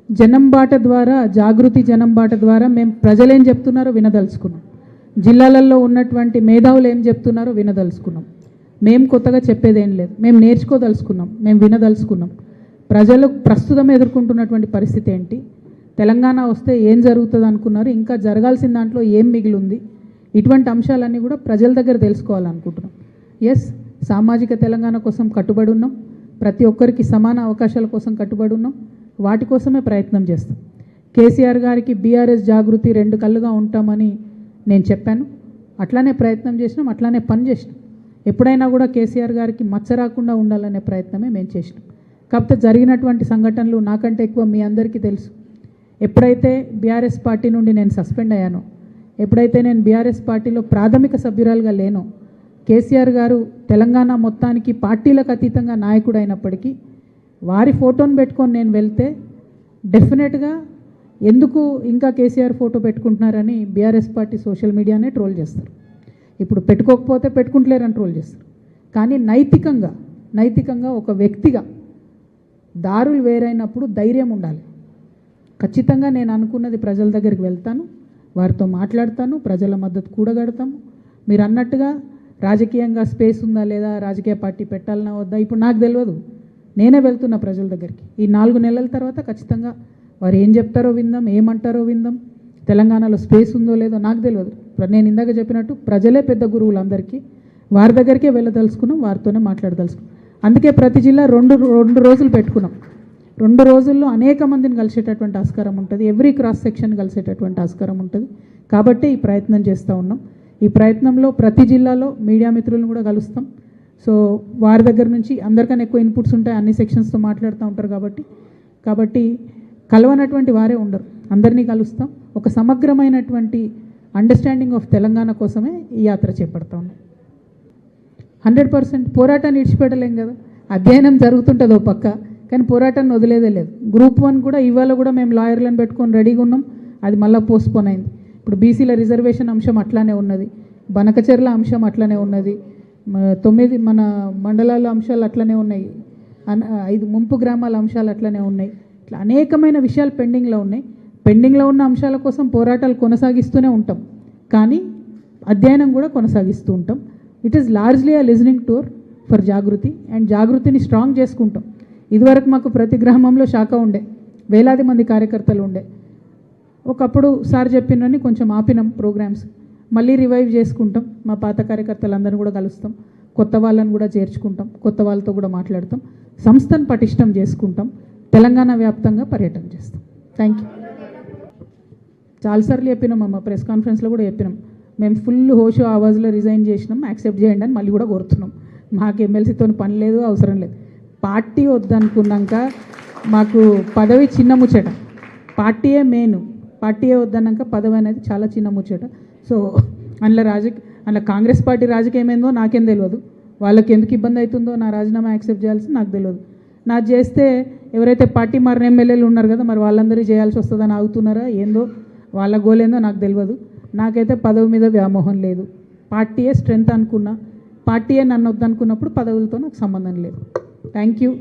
జనం బాట ద్వారా, జాగృతి జనం బాట ద్వారా మేము ప్రజలు ఏం చెప్తున్నారో వినదలుచుకున్నాం. జిల్లాలలో ఉన్నటువంటి మేధావులు ఏం చెప్తున్నారో వినదలుచుకున్నాం. మేము కొత్తగా చెప్పేదేం లేదు, మేము నేర్చుకోదలుచుకున్నాం, మేము వినదలుచుకున్నాం. ప్రజలు ప్రస్తుతం ఎదుర్కొంటున్నటువంటి పరిస్థితి ఏంటి, తెలంగాణ వస్తే ఏం జరుగుతుంది అనుకున్నారు, ఇంకా జరగాల్సిన దాంట్లో ఏం మిగిలి ఉంది, ఇటువంటి అంశాలన్నీ కూడా ప్రజల దగ్గర తెలుసుకోవాలనుకుంటున్నాం. ఎస్, సామాజిక తెలంగాణ కోసం కట్టుబడి ఉన్నాం, ప్రతి ఒక్కరికి సమాన అవకాశాల కోసం కట్టుబడి ఉన్నాం, వాటి కోసమే ప్రయత్నం చేస్తాం. కేసీఆర్ గారికి బీఆర్ఎస్ జాగృతి రెండు కళ్ళుగా ఉంటామని నేను చెప్పాను, అట్లానే ప్రయత్నం చేసినాం, అట్లానే పని చేసినాం. ఎప్పుడైనా కూడా కేసీఆర్ గారికి మచ్చ రాకుండా ఉండాలనే ప్రయత్నమే మేము చేసినాం. కాకపోతే జరిగినటువంటి సంఘటనలు నాకంటే ఎక్కువ మీ అందరికీ తెలుసు. ఎప్పుడైతే బీఆర్ఎస్ పార్టీ నుండి నేను సస్పెండ్ అయ్యానో, ఎప్పుడైతే నేను బీఆర్ఎస్ పార్టీలో ప్రాథమిక సభ్యురాలుగా లేనో, కేసీఆర్ గారు తెలంగాణ మొత్తానికి పార్టీలకు అతీతంగా నాయకుడు అయినప్పటికీ వారి ఫోటోను పెట్టుకొని నేను వెళ్తే డెఫినెట్గా ఎందుకు ఇంకా కేసీఆర్ ఫోటో పెట్టుకుంటున్నారని బీఆర్ఎస్ పార్టీ సోషల్ మీడియానే ట్రోల్ చేస్తారు. ఇప్పుడు పెట్టుకోకపోతే పెట్టుకుంటలేరని ట్రోల్ చేస్తారు. కానీ నైతికంగా ఒక వ్యక్తిగా దారులు వేరైనప్పుడు ధైర్యం ఉండాలి. ఖచ్చితంగా నేను అనుకున్నది ప్రజల దగ్గరికి వెళ్తాను, వారితో మాట్లాడతాను, ప్రజల మద్దతు కూడగడతాము. మీరు అన్నట్టుగా రాజకీయంగా స్పేస్ ఉందా లేదా, రాజకీయ పార్టీ పెట్టాలన్నా వద్దా ఇప్పుడు నాకు తెలియదు. నేనే వెళ్తున్నా ప్రజల దగ్గరికి. ఈ 4 నెలల తర్వాత ఖచ్చితంగా వారు ఏం చెప్తారో విందాం, ఏమంటారో విందాం. తెలంగాణలో స్పేస్ ఉందో లేదో నాకు తెలియదు. నేను ఇందాక చెప్పినట్టు ప్రజలే పెద్ద గురువులు అందరికీ, వారి దగ్గరికే వెళ్ళదలుచుకున్నాం, వారితోనే మాట్లాడదలుచుకున్నాం. అందుకే ప్రతి జిల్లా రెండు రోజులు పెట్టుకున్నాం. 2 రోజుల్లో అనేక మందిని కలిసేటటువంటి ఆస్కారం ఉంటుంది, ఎవ్రీ క్రాస్ సెక్షన్ కలిసేటటువంటి ఆస్కారం ఉంటుంది. కాబట్టి ఈ ప్రయత్నం చేస్తూ ఉన్నాం. ఈ ప్రయత్నంలో ప్రతి జిల్లాలో మీడియా మిత్రులను కూడా కలుస్తాం. సో వారి దగ్గర నుంచి అందరికన్నా ఎక్కువ ఇన్పుట్స్ ఉంటాయి, అన్ని సెక్షన్స్తో మాట్లాడుతూ ఉంటారు. కాబట్టి కలవనటువంటి వారే ఉండరు, అందరినీ కలుస్తాం. ఒక సమగ్రమైనటువంటి అండర్స్టాండింగ్ ఆఫ్ తెలంగాణ కోసమే ఈ యాత్ర చేపడతా ఉన్నాం. 100% పోరాటాన్ని విడిచిపెట్టలేం కదా. అధ్యయనం జరుగుతుంటుంది ఓ పక్క, కానీ పోరాటాన్ని వదిలేదే లేదు. గ్రూప్ 1 కూడా ఇవాళ కూడా మేము లాయర్లను పెట్టుకొని రెడీగా ఉన్నాం, అది మళ్ళీ పోస్ట్పోన్ అయింది. ఇప్పుడు బీసీల రిజర్వేషన్ అంశం అట్లానే ఉన్నది, బనకచెర్ల అంశం అట్లనే ఉన్నది, 9 మన మండలాల అంశాలు అట్లనే ఉన్నాయి, 5 ముంపు గ్రామాల అంశాలు అట్లనే ఉన్నాయి. ఇట్లా అనేకమైన విషయాలు పెండింగ్లో ఉన్నాయి. పెండింగ్లో ఉన్న అంశాల కోసం పోరాటాలు కొనసాగిస్తూనే ఉంటాం, కానీ అధ్యయనం కూడా కొనసాగిస్తూ ఉంటాం. It is largely a listening tour for Jagruti, and జాగృతిని స్ట్రాంగ్ చేసుకుంటాం. ఇదివరకు మాకు ప్రతి గ్రామంలో శాఖ ఉండే, వేలాది మంది కార్యకర్తలు ఉండే. ఒకప్పుడు సార్ చెప్పినని కొంచెం ఆపినాం ప్రోగ్రామ్స్, మళ్ళీ రివైవ్ చేసుకుంటాం. మా పాత కార్యకర్తలందరినీ కూడా కలుస్తాం, కొత్త వాళ్ళని కూడా చేర్చుకుంటాం, కొత్త వాళ్ళతో కూడా మాట్లాడతాం, సంస్థను పటిష్టం చేసుకుంటాం, తెలంగాణ వ్యాప్తంగా పర్యటన చేస్తాం. Thank you. చాలాసార్లు చెప్పినాం అమ్మ, ప్రెస్ కాన్ఫరెన్స్లో కూడా చెప్పినాం, మేము ఫుల్ హోషో ఆవాజ్లో రిజైన్ చేసినాం, యాక్సెప్ట్ చేయండి అని మళ్ళీ కూడా కోరుతున్నాం. మాకు ఎమ్మెల్సీతో పని లేదు, అవసరం లేదు. పార్టీ వద్దనుకున్నాక మాకు పదవి చిన్న ముచ్చట, పార్టీయే మెయిన్. పార్టీయే వద్దన్నాక పదవి అనేది చాలా చిన్న ముచ్చట. సో అందులో కాంగ్రెస్ పార్టీ రాజకీయం ఏందో నాకేం తెలియదు, వాళ్ళకి ఎందుకు ఇబ్బంది అవుతుందో నా రాజీనామా యాక్సెప్ట్ చేయాల్సి నాకు తెలియదు. నాకు చేస్తే ఎవరైతే పార్టీ మారిన ఎమ్మెల్యేలు ఉన్నారు కదా, మరి వాళ్ళందరూ చేయాల్సి వస్తుందని ఆగుతున్నారా ఏందో, వాళ్ళ గోల్ ఏందో నాకు తెలియదు. నాకైతే పదవి మీద వ్యామోహం లేదు. పార్టీయే స్ట్రెంగ్త్ అనుకున్నా, పార్టీయే నన్ను వద్దనుకున్నప్పుడు పదవులతో నాకు సంబంధం లేదు. Thank you.